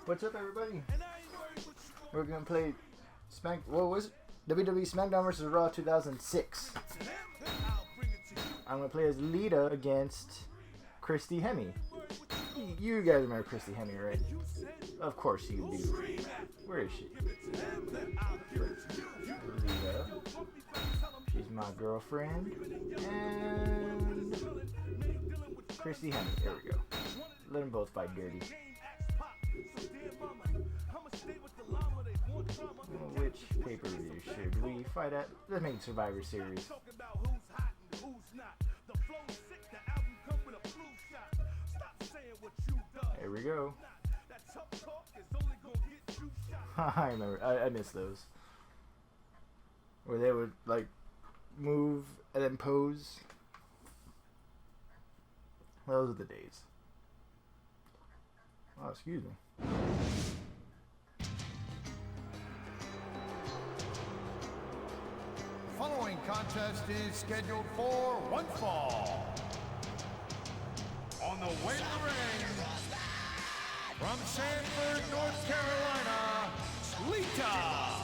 What's up, everybody? We're gonna play what was it? WWE Smackdown vs. Raw 2006. I'm gonna play as Lita against Christy Hemme. You guys remember Christy Hemme, right? Of course you do. Where is she? Lita. She's my girlfriend. And Christy Hemme. There we go. Let them both fight dirty. Which pay-per-view should we fight at? Let's make Survivor Series. There we go. I remember. I miss those. Where they would, like, move and then pose. Those are the days. Oh, excuse me. The following contest is scheduled for one fall. On the way to the ring, from Sanford, North Carolina, Lita.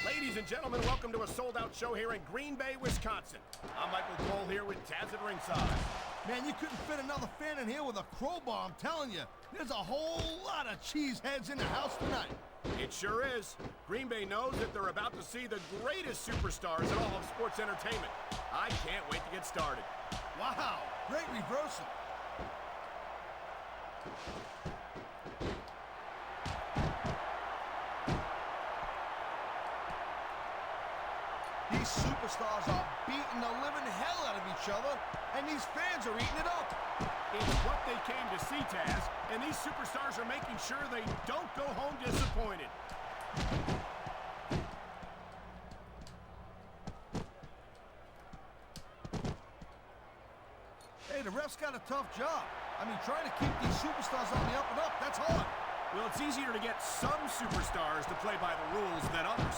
Ladies and gentlemen, welcome to a sold-out show here in Green Bay, Wisconsin. I'm Michael Cole here with Taz at ringside. Man, you couldn't fit another fan in here with a crowbar, I'm telling you. There's a whole lot of cheeseheads in the house tonight. It sure is. Green Bay knows that they're about to see the greatest superstars in all of sports entertainment. I can't wait to get started. Wow, great reversal. These superstars are beating the living hell out of each other, and these fans are eating it up. It's what they came to see, Taz, and these superstars are making sure they don't go home disappointed. Hey, the ref's got a tough job. I mean, trying to keep these superstars on the up and up, that's hard. Well, it's easier to get some superstars to play by the rules than others.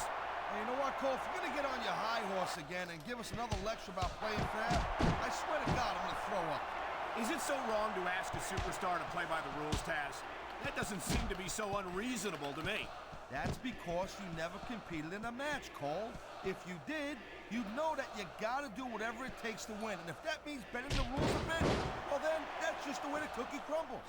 Hey, you know what, Cole? If you're going to get on your high horse again and give us another lecture about playing fair, I swear to God, I'm going to throw up. Is it so wrong to ask a superstar to play by the rules, Taz? That doesn't seem to be so unreasonable to me. That's because you never competed in a match, Cole. If you did, you'd know that you got to do whatever it takes to win. And if that means bending the rules a bit, well then, that's just the way the cookie crumbles.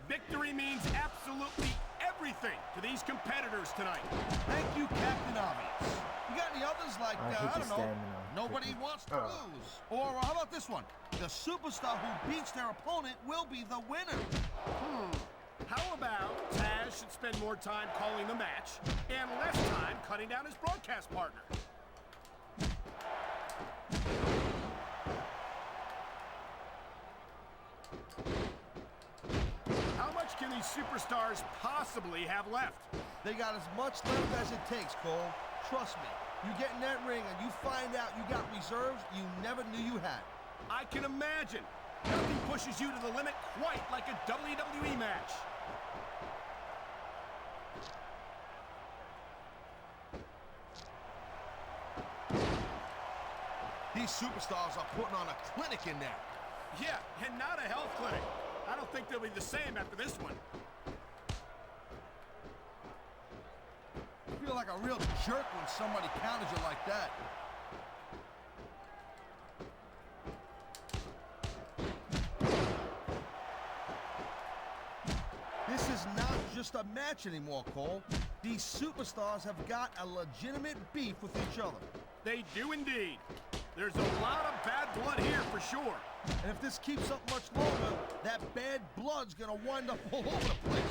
Victory means absolutely everything to these competitors tonight. Thank you, Captain Obvious. You got any others like, I don't know, nobody wants to lose? Or how about this one? The superstar who beats their opponent will be the winner. How about Taz should spend more time calling the match and less time cutting down his broadcast partner? How much can these superstars possibly have left? They got as much left as it takes, Cole. Trust me. You get in that ring and you find out you got reserves you never knew you had. I can imagine. Nothing pushes you to the limit quite like a WWE match. These superstars are putting on a clinic in there. Yeah, and not a health clinic. I don't think they'll be the same after this one. You feel like a real jerk when somebody counters you like that. just a match anymore, Cole. These superstars have got a legitimate beef with each other. They do indeed. There's a lot of bad blood here for sure. And if this keeps up much longer, that bad blood's gonna wind up all over the place.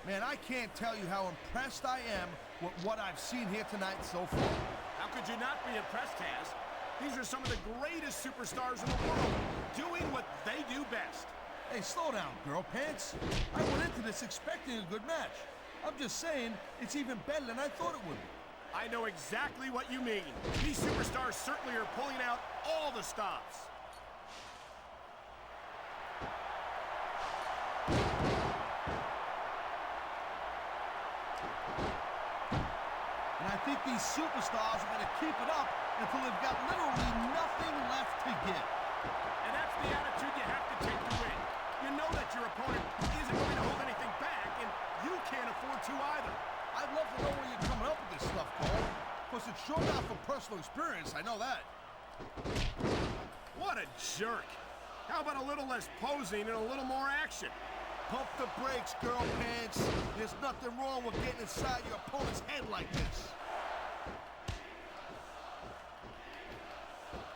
Man, I can't tell you how impressed I am with what I've seen here tonight so far. How could you not be impressed, Taz? These are some of the greatest superstars in the world, doing what they do best. Hey, slow down, girl pants. I went into this expecting a good match. I'm just saying, it's even better than I thought it would be. I know exactly what you mean. These superstars certainly are pulling out all the stops. And I think these superstars are going to keep it up until they've got literally nothing left to give. And that's the attitude you have to take to win. You know that your opponent isn't going to hold anything back, and you can't afford to either. I'd love to know where you're coming up with this stuff, Cole. Because it's sure not from personal experience, I know that. What a jerk. How about a little less posing and a little more action? Pump the brakes, girl pants. There's nothing wrong with getting inside your opponent's head like this.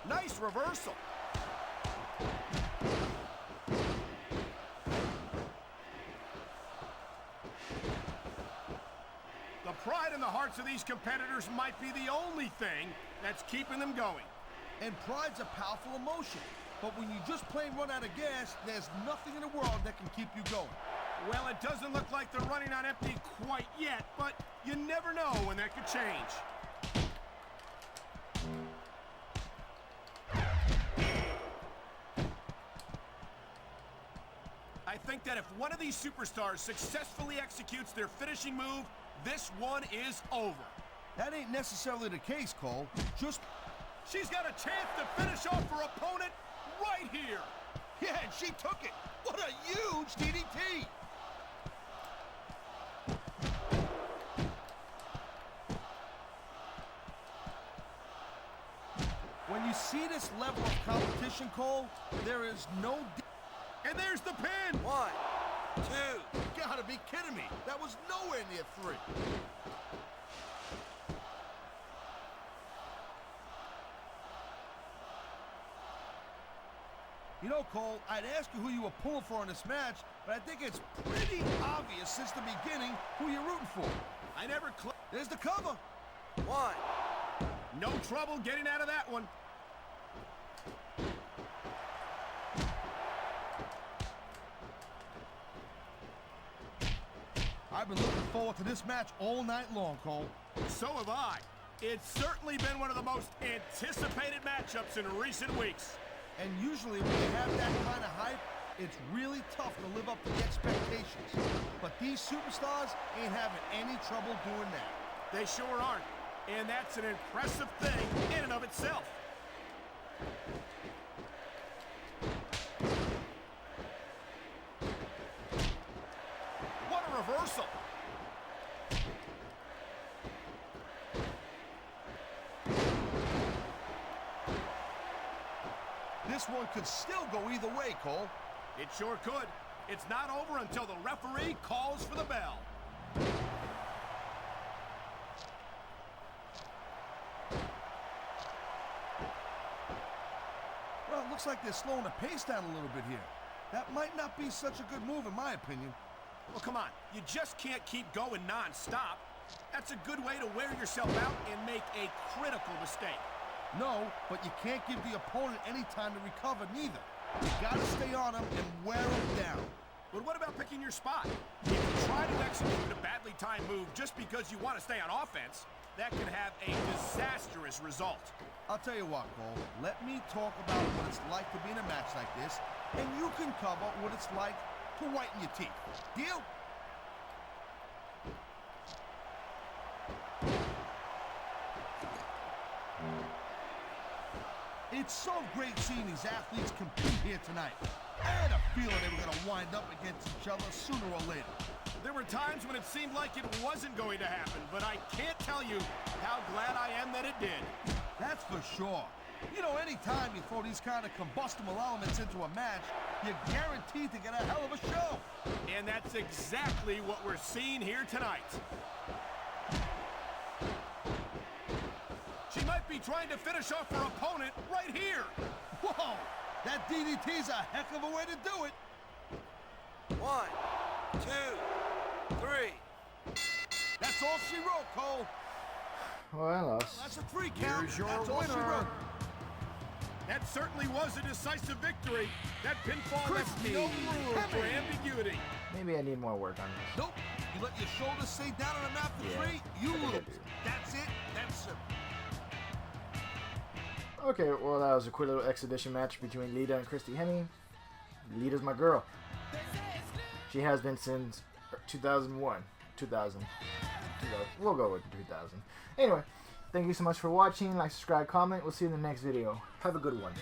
Nice reversal. The pride in the hearts of these competitors might be the only thing that's keeping them going. And pride's a powerful emotion. But when you just plain run out of gas, there's nothing in the world that can keep you going. Well, it doesn't look like they're running on empty quite yet, but you never know when that could change. I think that if one of these superstars successfully executes their finishing move, this one is over. That ain't necessarily the case, Cole. She's got a chance to finish off her opponent right here. Yeah, and she took it. What a huge DDT. When you see this level of competition, Cole, there is no... And there's the pin. 1, 2. You gotta be kidding me. That was nowhere near 3. You know, Cole, I'd ask you who you were pulling for in this match, but I think it's pretty obvious since the beginning who you're rooting for. I never There's the cover. 1. No trouble getting out of that one. I've been looking forward to this match all night long, Cole. So have I. It's certainly been one of the most anticipated matchups in recent weeks. And usually when you have that kind of hype, it's really tough to live up to the expectations. But these superstars ain't having any trouble doing that. They sure aren't. And that's an impressive thing in and of itself. What a reversal. This one could still go either way, Cole. It sure could. It's not over until the referee calls for the bell. Well, it looks like they're slowing the pace down a little bit here. That might not be such a good move in my opinion. Well, come on. You just can't keep going non-stop. That's a good way to wear yourself out and make a critical mistake. No, but you can't give the opponent any time to recover neither. You gotta stay on them and wear them down. But what about picking your spot? If you try to execute a badly timed move just because you want to stay on offense, that can have a disastrous result. I'll tell you what, Cole. Let me talk about what it's like to be in a match like this, and you can cover what it's like to whiten your teeth. Deal? It's so great seeing these athletes compete here tonight. I had a feeling they were going to wind up against each other sooner or later. There were times when it seemed like it wasn't going to happen, but I can't tell you how glad I am that it did. That's for sure. You know, anytime you throw these kind of combustible elements into a match, you're guaranteed to get a hell of a show. And that's exactly what we're seeing here tonight. She might be trying to finish off her opponent right here. Whoa! That DDT's a heck of a way to do it. 1, 2, 3. That's all she wrote, Cole. Well, I lost. That's a 3 count. Here's your That's all she winner. wrote. That certainly was a decisive victory. That pinfall left Christy no room for Hemme. ambiguity. Maybe I need more work on this. Nope. You let your shoulders stay down on the mat for Yeah, 3, you I think I lose. do. That's it. That's simple. Okay, well, that was a quick little exhibition match between Lita and Christy Hemme. Lita's my girl. She has been since 2001. 2000. We'll go with 2000. Anyway, thank you so much for watching. Like, subscribe, comment. We'll see you in the next video. Have a good one.